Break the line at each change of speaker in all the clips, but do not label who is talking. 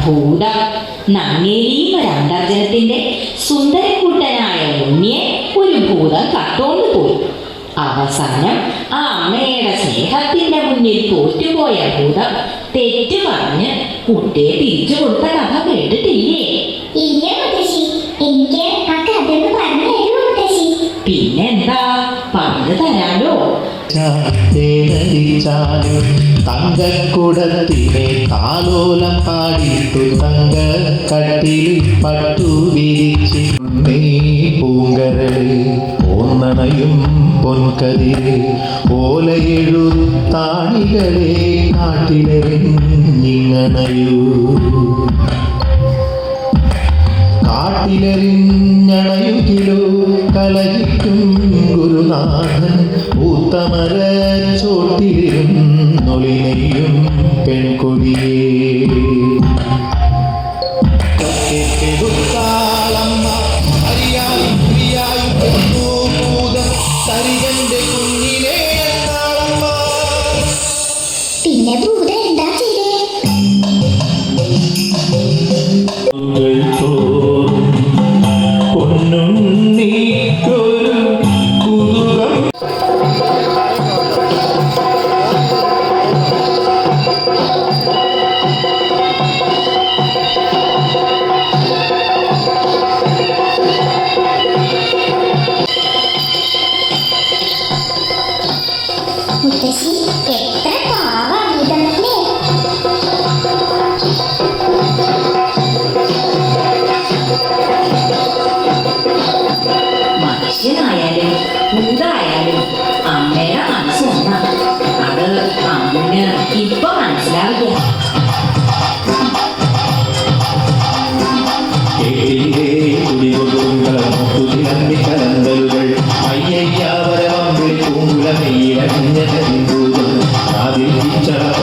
ഭൂതം നങ്ങേലിയും ഒരന്തർജനത്തിന്റെ സുന്ദരക്കൂട്ടനായ ഉണ്ണിയെ ഒരു ഭൂതം കട്ടോണ്ട് പോയി. അവസാനം ആ അമ്മയുടെ സ്നേഹത്തിന്റെ മുന്നിൽ തോറ്റുപോയ ഭൂതം തെറ്റു പറഞ്ഞ് കുട്ടിയെ തിരിച്ചു കൊടുത്ത കഥ കേട്ടിട്ടില്ലേ? പിന്നെന്താ, പറഞ്ഞു തരാലോ.
തങ്കക്കുടത്തിനെ താലോലം പാടിത്തു തങ്ക കട്ടിൽ പട്ടു വിരിച്ച് പൂങ്കരള് ഓന്നണയും പൊൻകതിര് ഓലയെഴുത്താണികളെ കാട്ടിലെറിഞ്ഞിങ്ങണയൂ കാട്ടിലെറിഞ്ഞണയുകിലോ കലഹിക്കും ഗുരുനാഥൻ ഊത്തമര ചോട്ടിലിരുന്നൊളിനെയും പെൺകൊടിയേ
പിന്നെ ഭൂത എന്താ ചെയ്തേ? മുത്തശ്ശി എത്ര പാവാണിതല്ലേ.
മനുഷ്യനായാലും ഭൂതായാലും അമ്മയുടെ മനസ്സ് ഒന്നാ. അത് അമ്മന് ഇപ്പൊ മനസ്സിലാവില്ല.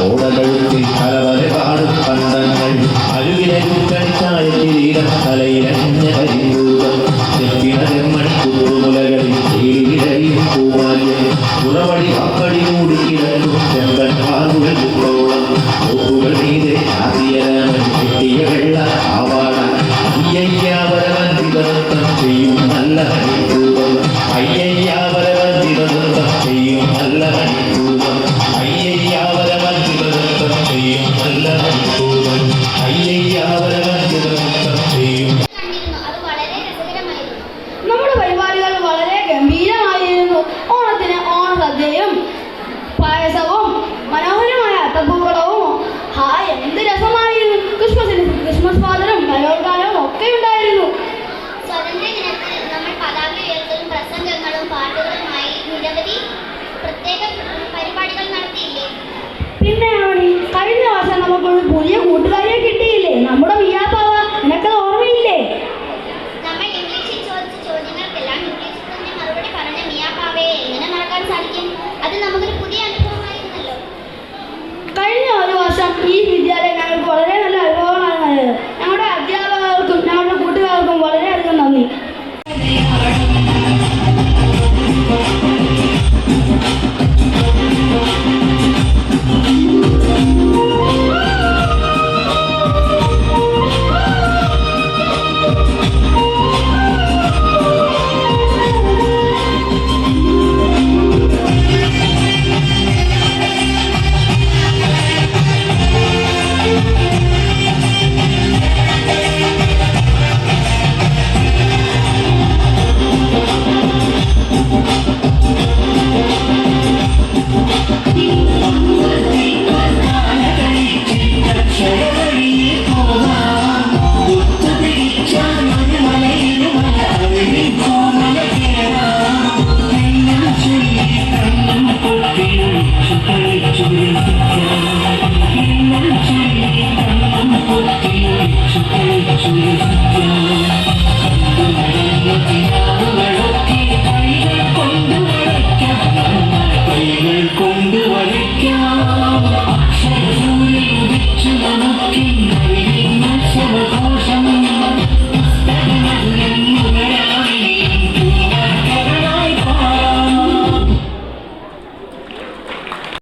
ഓടകഴുത്തിൽ കലവരപാടും പണ്ടങ്ങൾ അരുവിനരുക്കണിച്ചായ കിരീടം തലയിലഞ്ഞ കരിമ്പൂതം ചെപ്പിണമണിക്കൂറുമുലകളിൽ തേടിയിടയും പൂമാലിയും പുറവടി അപ്പടി മൂടിക്കിടക്കും ചെമ്പൻ പാറുകൾ ഉള്ളോളം ഓപ്പുകൾ മീതെ ആദിയരാമൻ കെട്ടിയ വെള്ള ആവാട അയ്യയ്യാവരവൻ വിധനൃത്തം ചെയ്യും നല്ല മണിക്കൂതം അയ്യയ്യാവരവൻ വിധനൃത്തം ചെയ്യും നല്ല മണിക്കൂതം അയ്യയ്യാവരവൻ വിധനൃത്തം ചെയ്യും നല്ല മണിക്കൂതം അയ്യയ്യാവരവൻ വിധനൃത്തം ചെയ്യും.
നമ്മുടെ പരിപാടികൾ വളരെ ഗംഭീരമായിരുന്നു. ഓണത്തിന് ഓണസദ്യയും പായസവും മനോഹരമായ അത്തപ്പൂക്കളവും എന്ത് രസമായിരുന്നു. ക്രിസ്മസ് ഫാദറും കലോത്കാലവും ഒക്കെ ഉണ്ടായിരുന്നു.
സ്വാതന്ത്ര്യദിനത്തിൽ നമ്മൾ പതാക ഉയർത്തലും പ്രസംഗങ്ങളും പാട്ടുകളുമായി നിരവധി പ്രത്യേക പരിപാടികൾ നടത്തിയില്ലേ?
പിന്നെ കഴിഞ്ഞ വർഷം നമുക്കൊരു പുതിയ